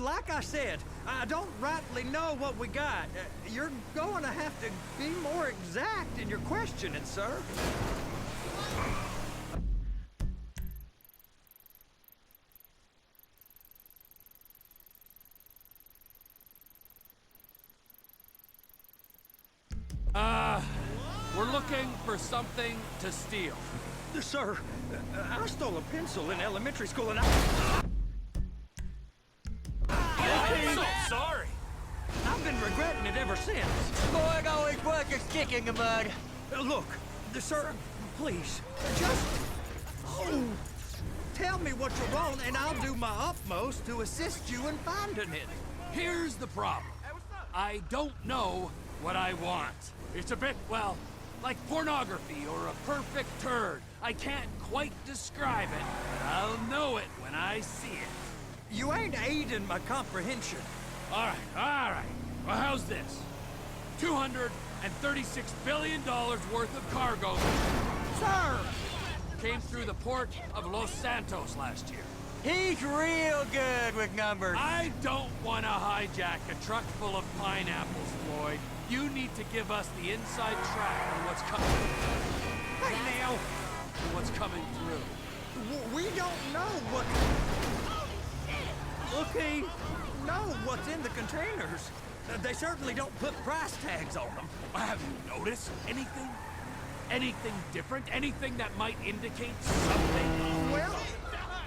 Like I said, I don't rightly know what we got. You're going to have to be more exact in your questioning, sir. We're looking for something to steal. Sir, I stole a pencil in elementary school and I'm so sorry. I've been regretting it ever since. Boy, always worth a stick in the mud. Look, sir, please, just tell me what you want and I'll do my utmost to assist you in finding it. Here's the problem. I don't know what I want. It's a bit, well, like pornography or a perfect turd. I can't quite describe it, but I'll know it when I see it. You ain't aiding my comprehension. All right. Well, how's this? $236 billion worth of cargo Sir! came through the port of Los Santos last year. He's real good with numbers. I don't want to hijack a truck full of pineapples, Floyd. You need to give us the inside track on what's coming. Hey, now! What's coming through. We don't know what... Okay, know what's in the containers. They certainly don't put price tags on them. Have you noticed anything? Anything different? Anything that might indicate something? Well,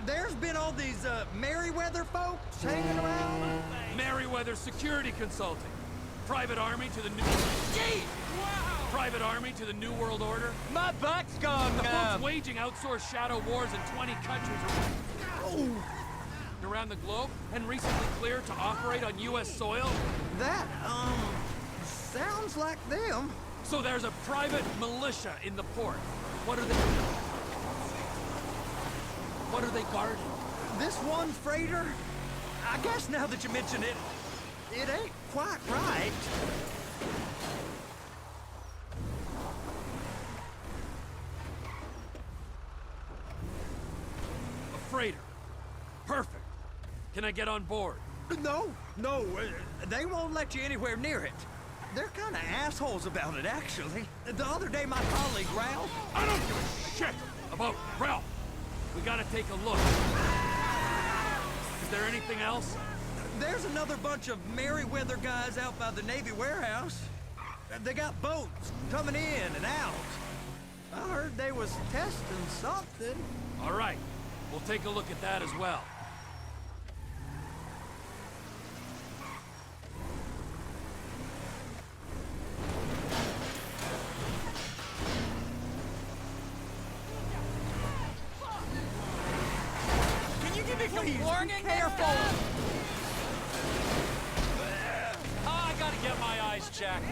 there's been all these Merryweather folks hanging around. Merryweather Security Consulting. Private army to the new... Gee! Wow! Private army to the New World Order. My butt's gone The folks numb. waging outsourced shadow wars in 20 countries around the globe and recently cleared to operate on U.S. soil. That, sounds like them. So there's a private militia in the port. What are they guarding? This one freighter, I guess now that you mention it, it ain't quite right. A freighter. Perfect. Can I get on board? No, they won't let you anywhere near it. They're kind of assholes about it, actually. The other day, my colleague, Ralph... I don't give a shit about Ralph. We gotta take a look. Is there anything else? There's another bunch of Merryweather guys out by the Navy warehouse. They got boats coming in and out. I heard they was testing something. All right. We'll take a look at that as well. Please, warning be careful! I gotta get my eyes checked.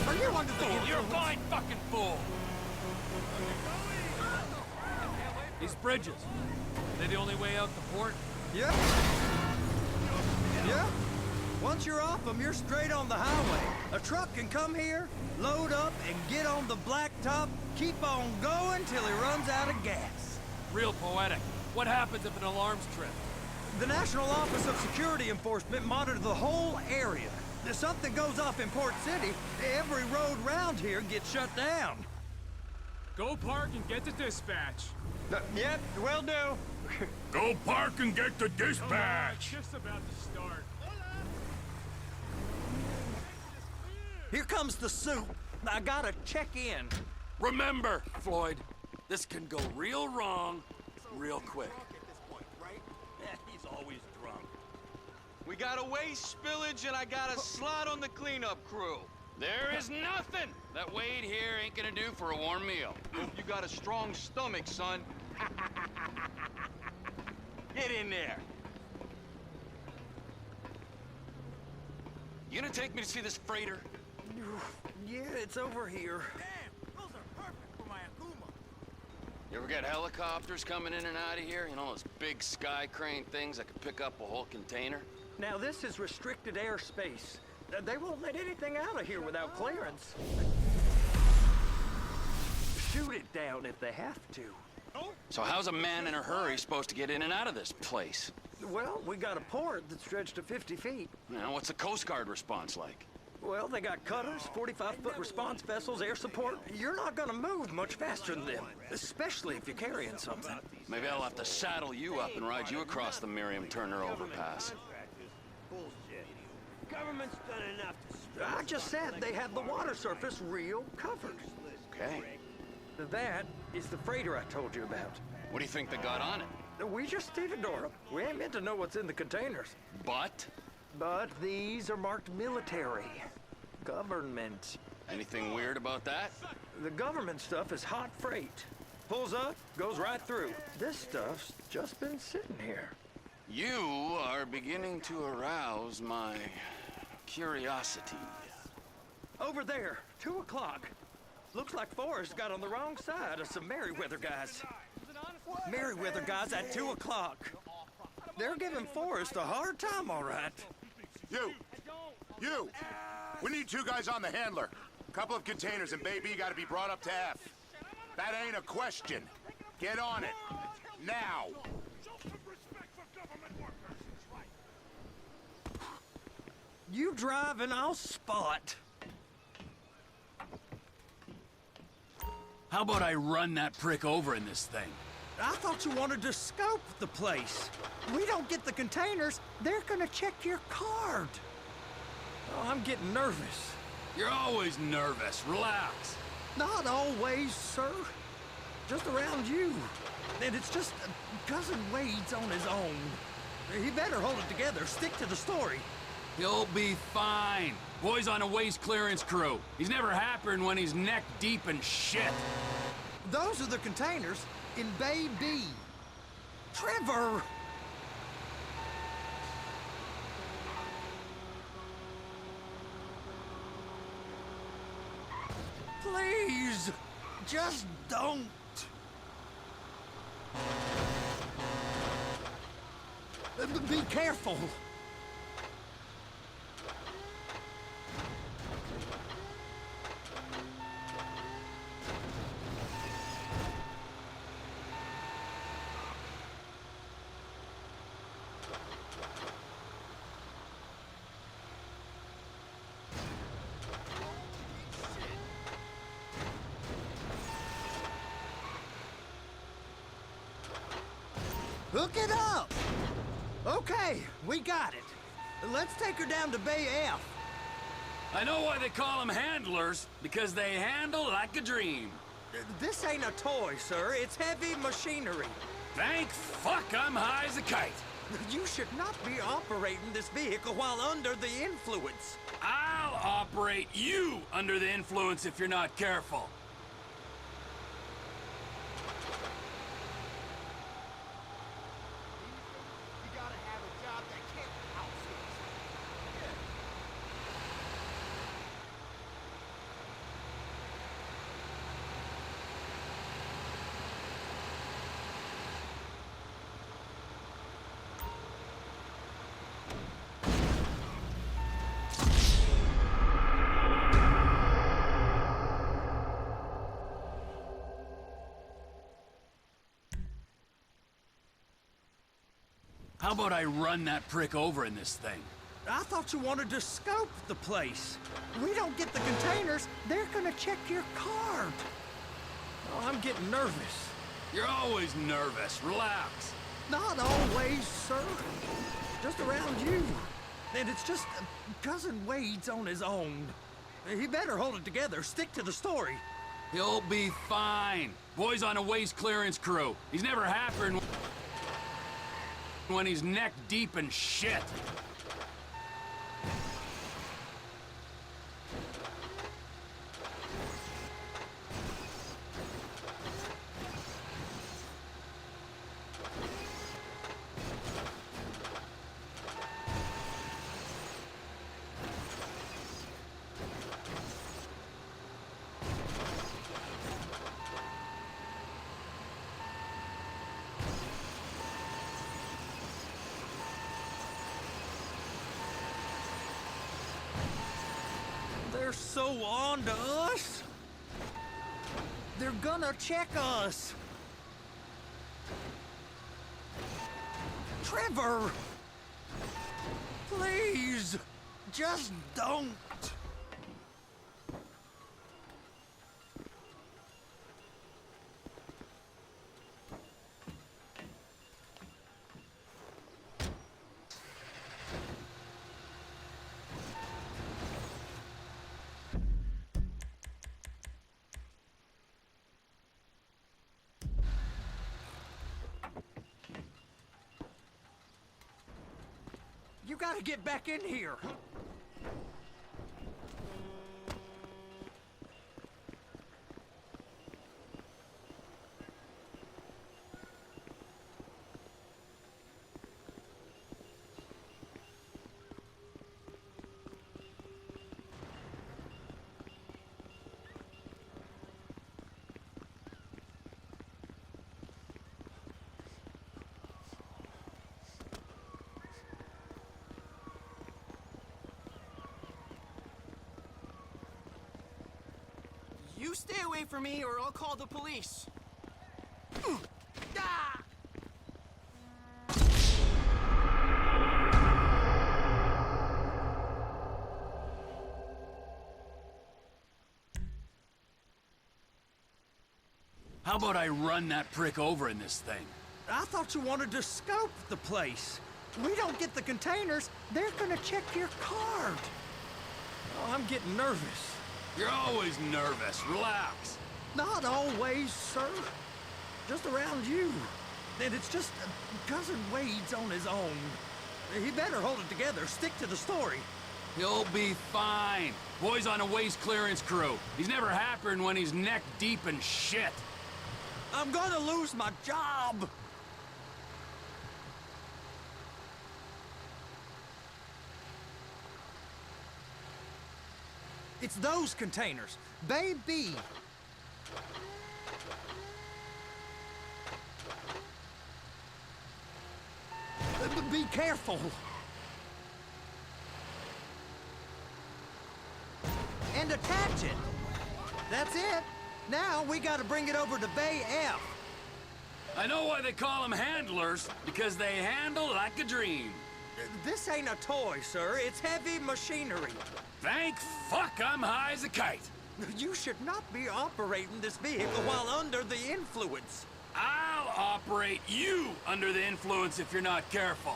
Are you under the influence? You're a fine fucking fool. These bridges, are they the only way out the port? Yeah. Yeah. Once you're off them, you're straight on the highway. A truck can come here, load up, and get on the blacktop, keep on going till he runs out of gas. Real poetic. What happens if an alarm's tripped? The National Office of Security Enforcement monitors the whole area. If something goes off in Port City, every road round here gets shut down. Go park and get the dispatch. Yep, will do. Go park and get the dispatch! Shift's about to start. Here comes the soup. I gotta check in. Remember, Floyd, this can go real wrong real quick. He's always drunk. We got a waste spillage and I got a slot on the cleanup crew. There is nothing that Wade here ain't gonna do for a warm meal. Hope you got a strong stomach, son. Get in there. You gonna take me to see this freighter? Yeah, it's over here. Damn, those are perfect for my Akuma. You ever get helicopters coming in and out of here? You know, those big sky crane things that could pick up a whole container? Now, this is restricted airspace. They won't let anything out of here without clearance. Shoot it down if they have to. So how's a man in a hurry supposed to get in and out of this place? Well, we got a port that's stretched to 50 feet. Now, what's the Coast Guard response like? Well, they got cutters, 45-foot response vessels, air support. You're not gonna move much faster than them, especially if you're carrying something. Maybe I'll have to saddle you up and ride you across the Miriam Turner overpass. Government's done enough to... I just said they had the water surface real covered. Okay. That is the freighter I told you about. What do you think they got on it? We just stevedore them. We ain't meant to know what's in the containers. But? But these are marked military. Government. Anything weird about that? The government stuff is hot freight. Pulls up, goes right through. This stuff's just been sitting here. You are beginning to arouse my curiosity. Over there, 2 o'clock. Looks like Forrest got on the wrong side of some Merryweather guys. Merryweather guys at 2 o'clock. They're giving Forrest a hard time, all right. You! We need 2 guys on the handler. A couple of containers and Baby gotta be brought up to F. That ain't a question. Get on it. Now! You drive and I'll spot. How about I run that prick over in this thing? I thought you wanted to scope the place. We don't get the containers, they're gonna check your card. Oh, I'm getting nervous. You're always nervous. Relax. Not always, sir. Just around you. And it's just Cousin Wade's on his own. He better hold it together, stick to the story. He'll be fine. Boy's on a waste clearance crew. He's never happier when he's neck deep in shit. Those are the containers in Bay B. Trevor! Please, just don't. Be careful. Hook it up! Okay, we got it. Let's take her down to Bay F. I know why they call them handlers, because they handle like a dream. This ain't a toy, sir. It's heavy machinery. Thank fuck I'm high as a kite. You should not be operating this vehicle while under the influence. I'll operate you under the influence if you're not careful. How about I run that prick over in this thing? I thought you wanted to scope the place. We don't get the containers, they're gonna check your card. Oh, I'm getting nervous. You're always nervous. Relax. Not always, sir. Just around you. And it's just Cousin Wade's on his own. He better hold it together, stick to the story. He'll be fine. Boy's on a waste clearance crew. He's never happier when he's neck deep in shit. They're so on to us. They're gonna check us. Trevor! Please! Just don't! You gotta get back in here! You stay away from me or I'll call the police. Ah! How about I run that prick over in this thing? I thought you wanted to scope the place. We don't get the containers, they're gonna check your card. Oh, I'm getting nervous. You're always nervous. Relax. Not always, sir. Just around you. And it's just Cousin Wade's on his own. He better hold it together. Stick to the story. He'll be fine. Boy's on a waste clearance crew. He's never happier than when he's neck deep in shit. I'm gonna lose my job. It's those containers. Baby. Be careful. And attach it. That's it. Now we gotta bring it over to Bay F. I know why they call them handlers, because they handle like a dream. This ain't a toy, sir. It's heavy machinery. Thank fuck I'm high as a kite. You should not be operating this vehicle while under the influence. I'll operate you under the influence if you're not careful.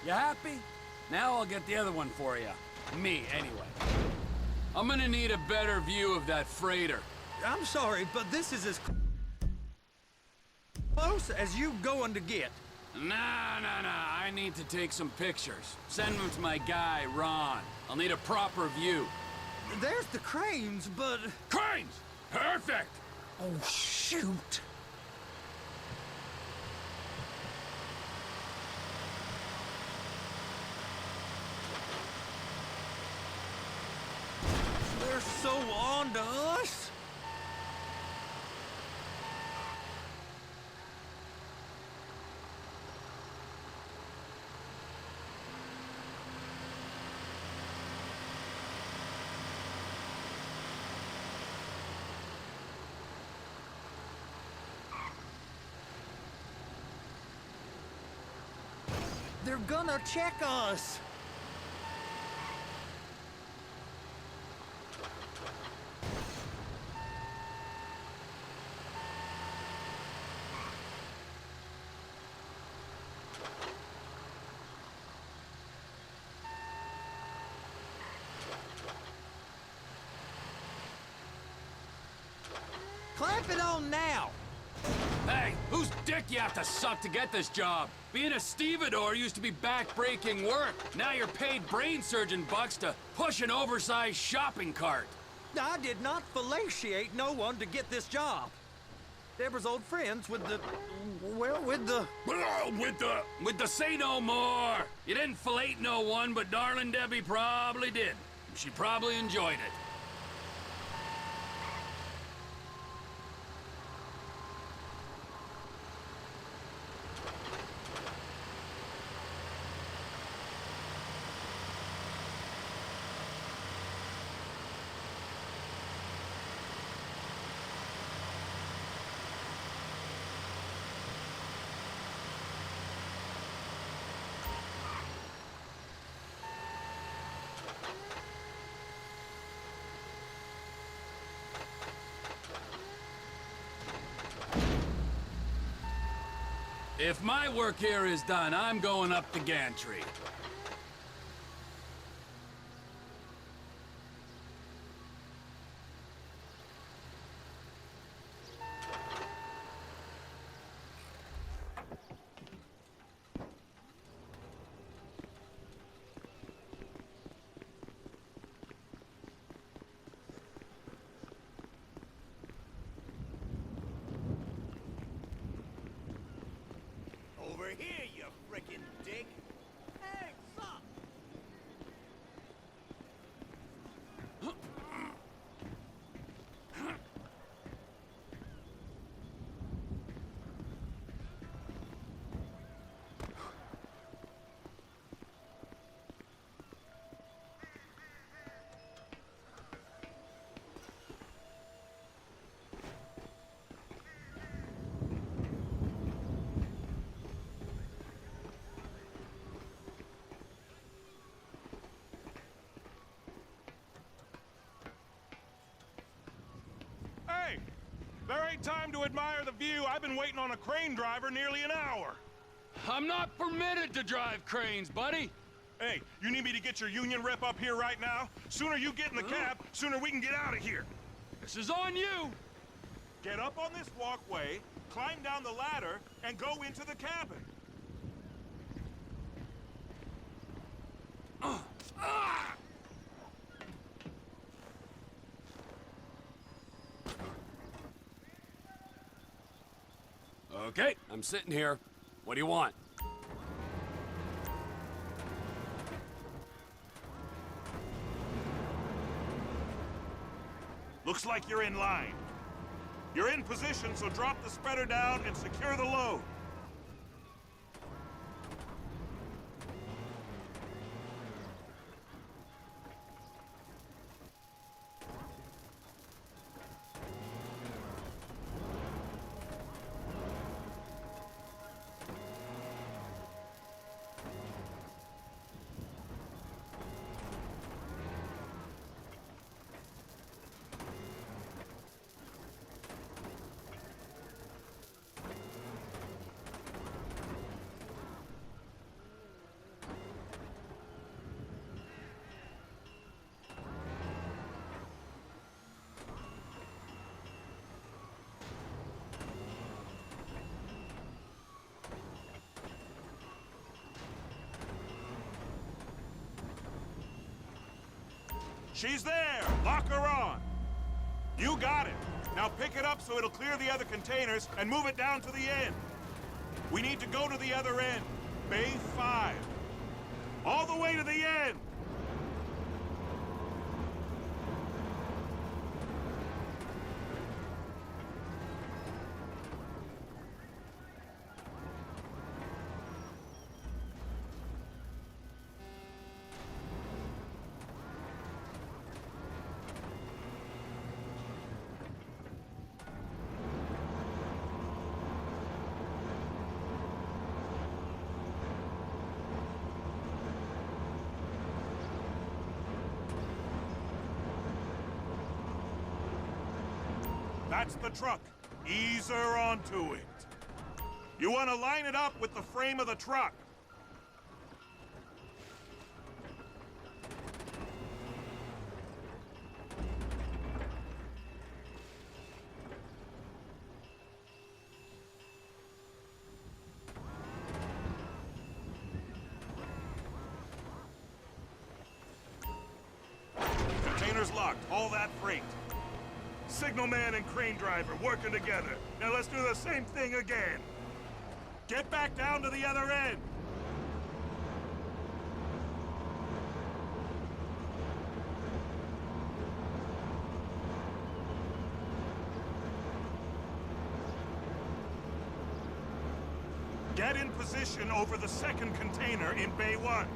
You happy? Now I'll get the other one for you. Me, anyway. I'm gonna need a better view of that freighter. I'm sorry, but this is as close as you going to get. Nah. I need to take some pictures. Send them to my guy, Ron. I'll need a proper view. There's the cranes, but... Cranes! Perfect! Oh, shoot. They're so on to us. They're gonna check us. Clamp it on now. Hey, Hey, whose dick you have to suck to get this job? Being a stevedore used to be back-breaking work. Now you're paid brain surgeon bucks to push an oversized shopping cart. I did not fellatiate no one to get this job. Deborah's old friends with the... well, with the... With the say no more. You didn't fillet no one, but darling Debbie probably did. She probably enjoyed it. If my work here is done, I'm going up the gantry. Over here, you frickin' dick! Hey, sup? Hey! There ain't time to admire the view. I've been waiting on a crane driver nearly an hour. I'm not permitted to drive cranes, buddy. Hey, you need me to get your union rep up here right now? Sooner you get in the cab, sooner we can get out of here. This is on you. Get up on this walkway, climb down the ladder, and go into the cabin. Okay, I'm sitting here. What do you want? Looks like you're in line. You're in position, so drop the spreader down and secure the load. She's there! Lock her on! You got it! Now pick it up so it'll clear the other containers and move it down to the end. We need to go to the other end. Bay 5. All the way to the end! That's the truck. Ease her onto it. You want to line it up with the frame of the truck. that freight. Signalman and crane driver working together. Now let's do the same thing again. Get back down to the other end. Get in position over the second container in Bay 1.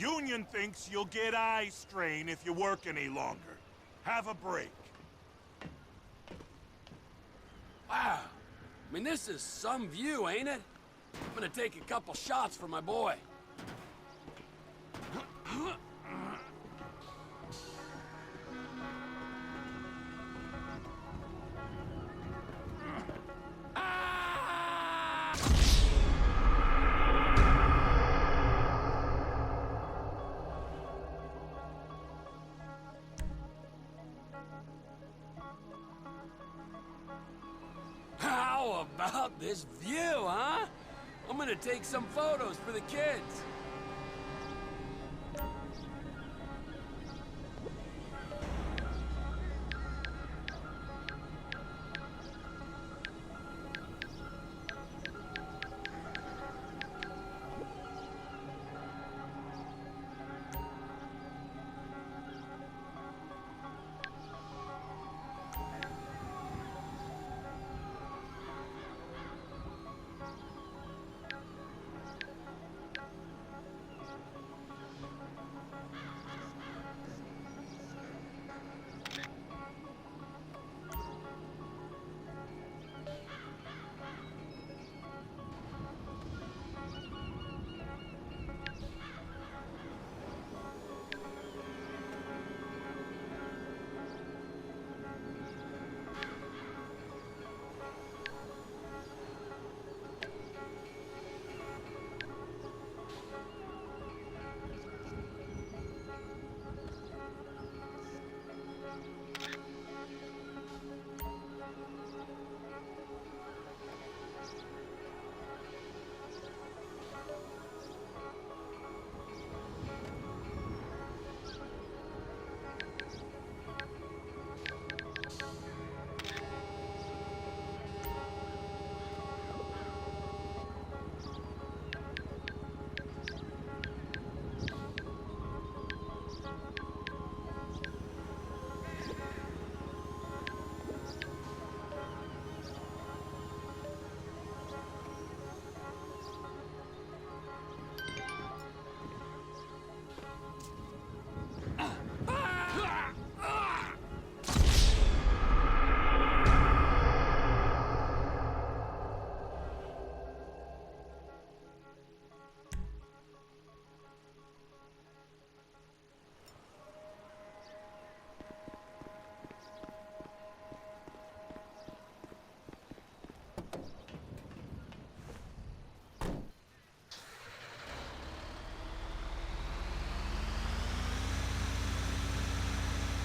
Union thinks you'll get eye strain if you work any longer. Have a break. Wow. I mean, this is some view, ain't it? I'm gonna take a couple shots for my boy. How about this view, huh? I'm gonna take some photos for the kids.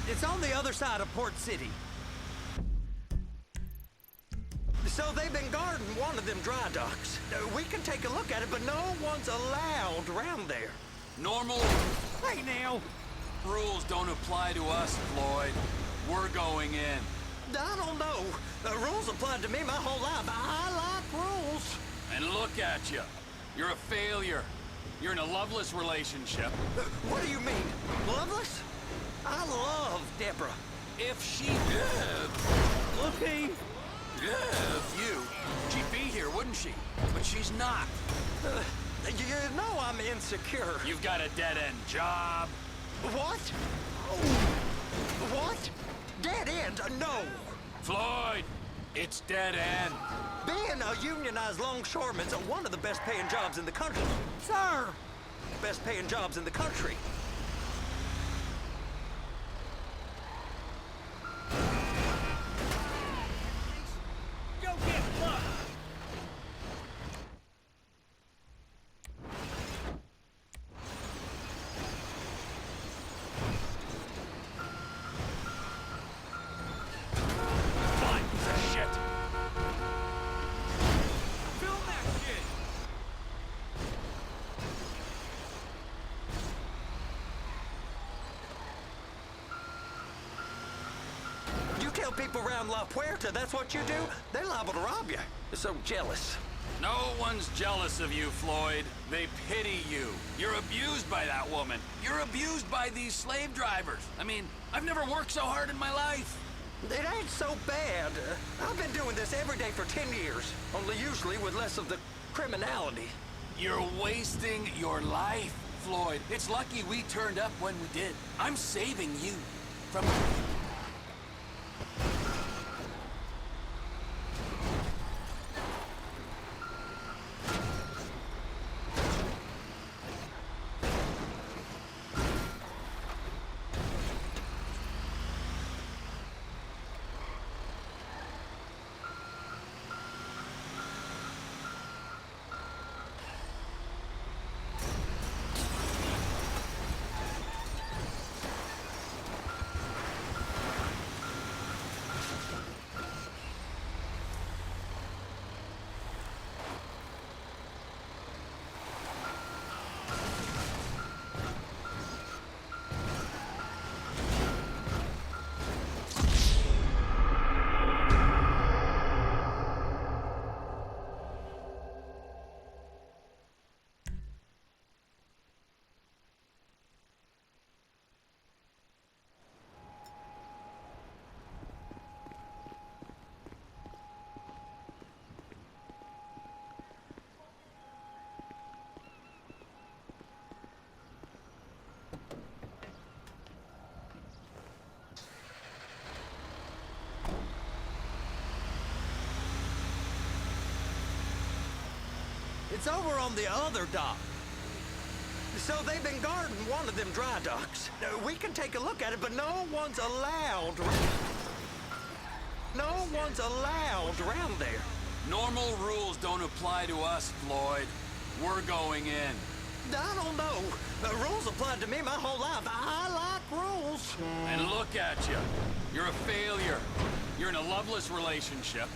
It's on the other side of Port City. So they've been guarding one of them dry docks. We can take a look at it, but no one's allowed around there. Normal Hey, now. rules don't apply to us, Floyd. We're going in. I don't know. The rules applied to me my whole life. I like rules. And look at you. You're a failure. You're in a loveless relationship. What do you mean? Loveless? I love Deborah. If she lived, Look, you, she'd be here, wouldn't she? But she's not. you know I'm insecure. You've got a dead-end job. What? What? Dead end? No. Floyd, it's dead end. Being a unionized longshoreman's one of the best paying jobs in the country. Sir! Best paying jobs in the country. Go get fucked! Fine piece of shit. Film that shit! You tell people around La Puerta that's what you do, they're liable to rob you. They're so jealous. No one's jealous of you, Floyd. They pity you. You're abused by that woman. You're abused by these slave drivers. I mean, I've never worked so hard in my life. It ain't so bad. I've been doing this every day for 10 years, only usually with less of the criminality. You're wasting your life, Floyd. It's lucky we turned up when we did. I'm saving you from... It's over on the other dock. So they've been guarding one of them dry docks. We can take a look at it, but no one's allowed. No one's allowed around there. Normal rules don't apply to us, Floyd. We're going in. I don't know. The rules applied to me my whole life. I like rules. And look at you. You're a failure. You're in a loveless relationship.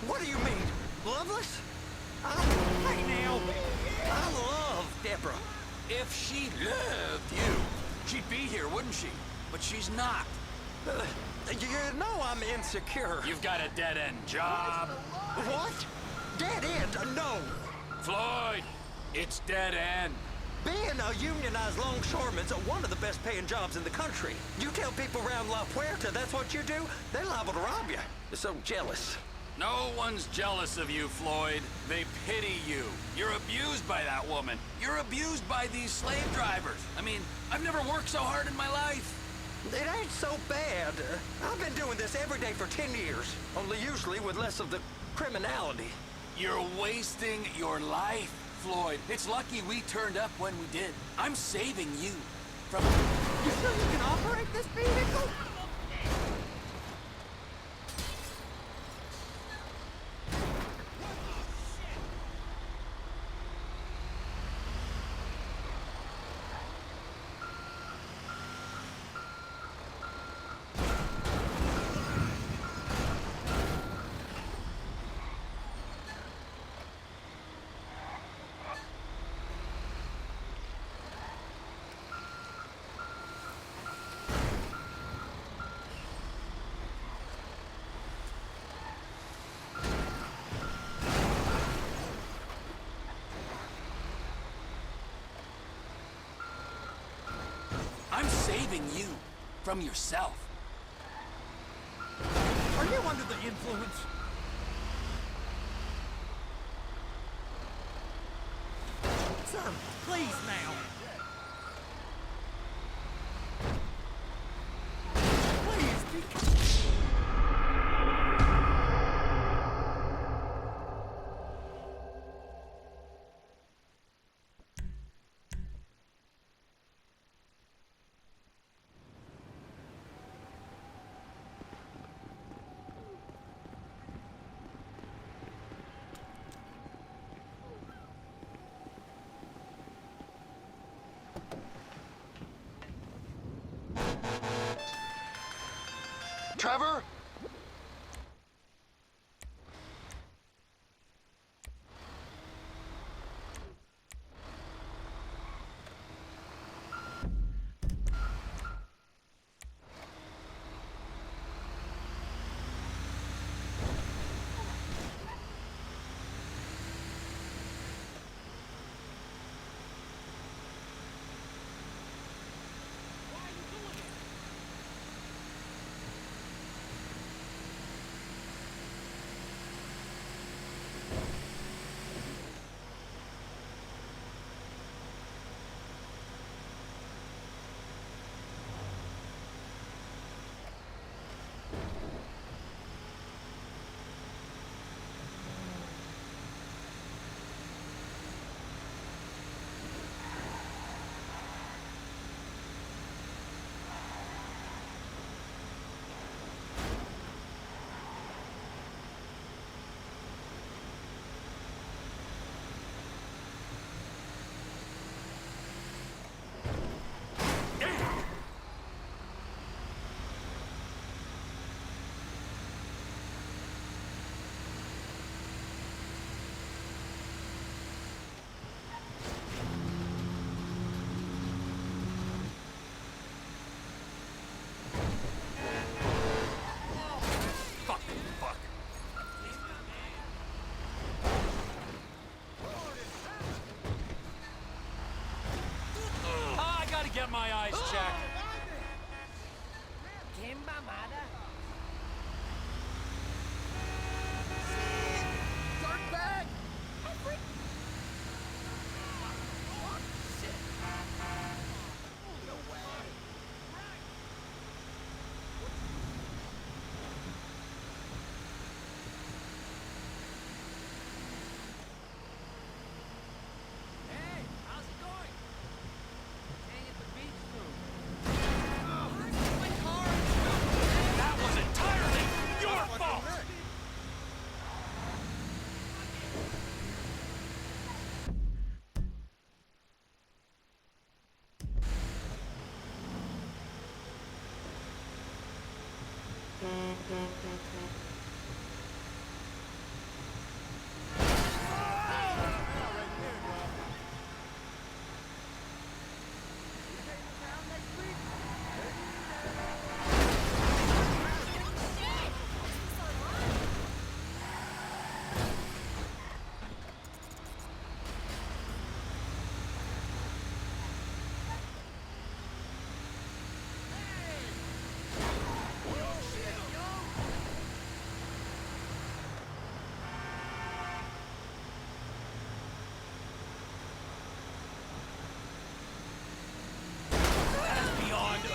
What do you mean? Loveless? Hey now. I love Deborah. If she lived, you, she'd be here, wouldn't she? But she's not. You know I'm insecure. You've got a dead-end job. What? Dead end? No. Floyd, it's dead end. Being a unionized longshoreman's one of the best paying jobs in the country. You tell people around La Puerta that's what you do, they're liable to rob you. They're so jealous. No one's jealous of you, Floyd. They pity you. You're abused by that woman. You're abused by these slave drivers. I mean, I've never worked so hard in my life. It ain't so bad. I've been doing this every day for 10 years, only usually with less of the criminality. You're wasting your life, Floyd. It's lucky we turned up when we did. I'm saving you from... You sure you can operate this vehicle? saving you from yourself. Are you under the influence? Sir, please now. Please be... Trevor? Get my eyes checked. That was entirely your fault!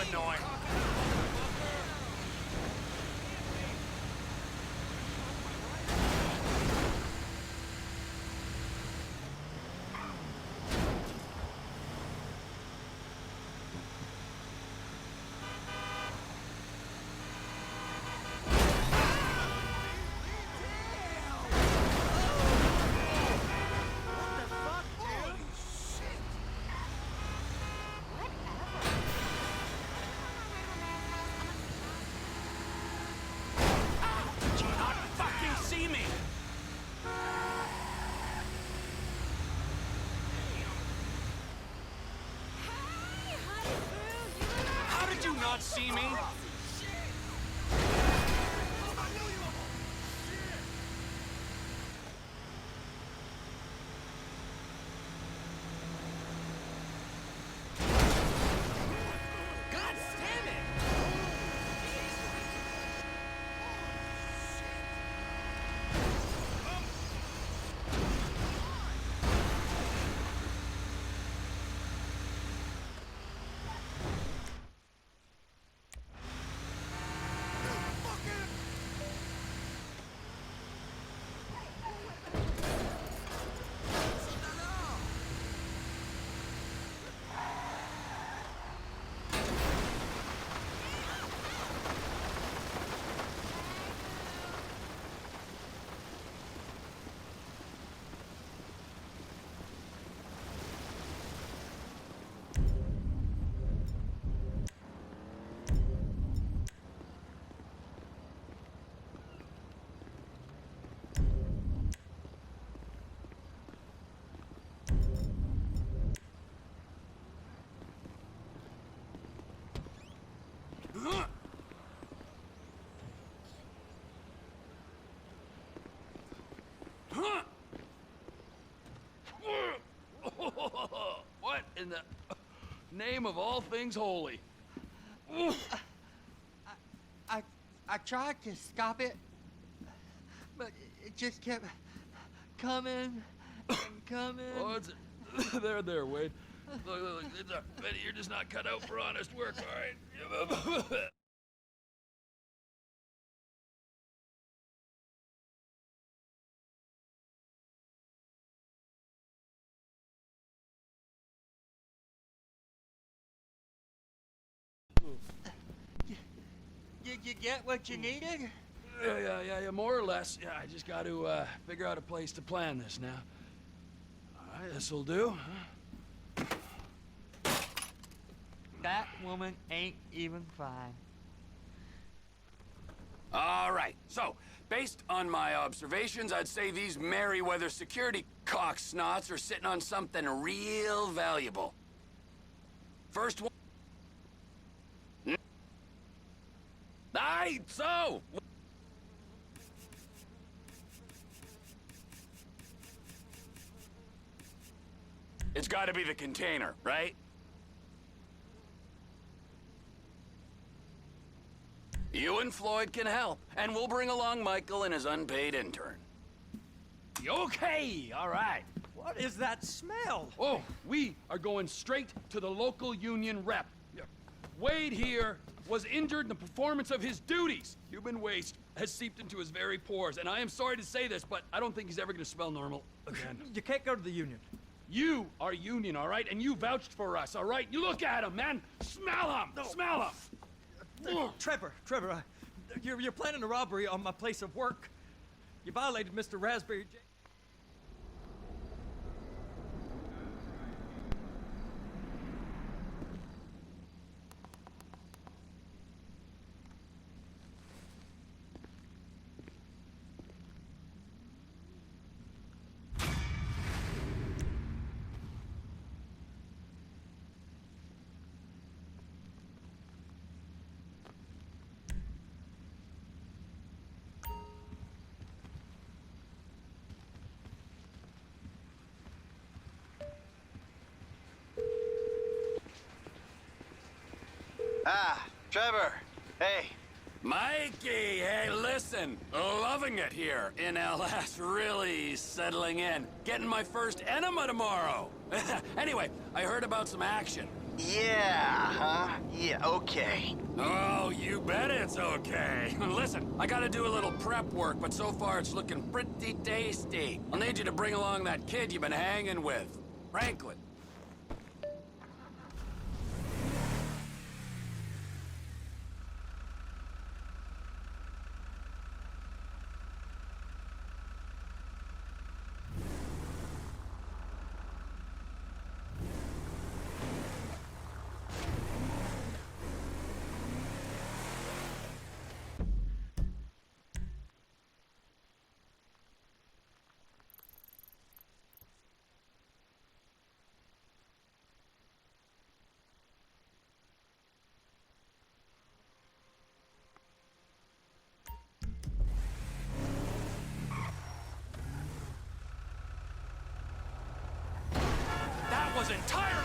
Annoying. Not see me? God's in the name of all things holy. I tried to stop it, but it just kept coming and coming. Oh, it's there, Wade. Look, Betty, you're just not cut out for honest work, all right? Did you get what you needed? Yeah, more or less. Yeah, I just got to figure out a place to plan this now. All right, this'll do. Huh? That woman ain't even fine. All right, so, based on my observations, I'd say these Merryweather security cocksnots are sitting on something real valuable. First one... Aye, so... It's gotta be the container, right? You and Floyd can help, and we'll bring along Michael and his unpaid intern. Okay, all right. What is that smell? Oh, we are going straight to the local union rep. Wade here was injured in the performance of his duties. Human waste has seeped into his very pores, and I am sorry to say this, but I don't think he's ever gonna smell normal again. You can't go to the union. You are union, all right? And you vouched for us, all right? You look at him, man. Smell him. No. Smell him. Trevor, you're planning a robbery on my place of work. You violated Mr. Raspberry J. Ah, Trevor. Hey. Mikey, hey, listen. Loving it here in LS. Really settling in. Getting my first enema tomorrow. Anyway, I heard about some action. Yeah, huh? Yeah, okay. Oh, you bet it's okay. Listen, I gotta do a little prep work, but so far it's looking pretty tasty. I'll need you to bring along that kid you've been hanging with, Franklin. That was entirely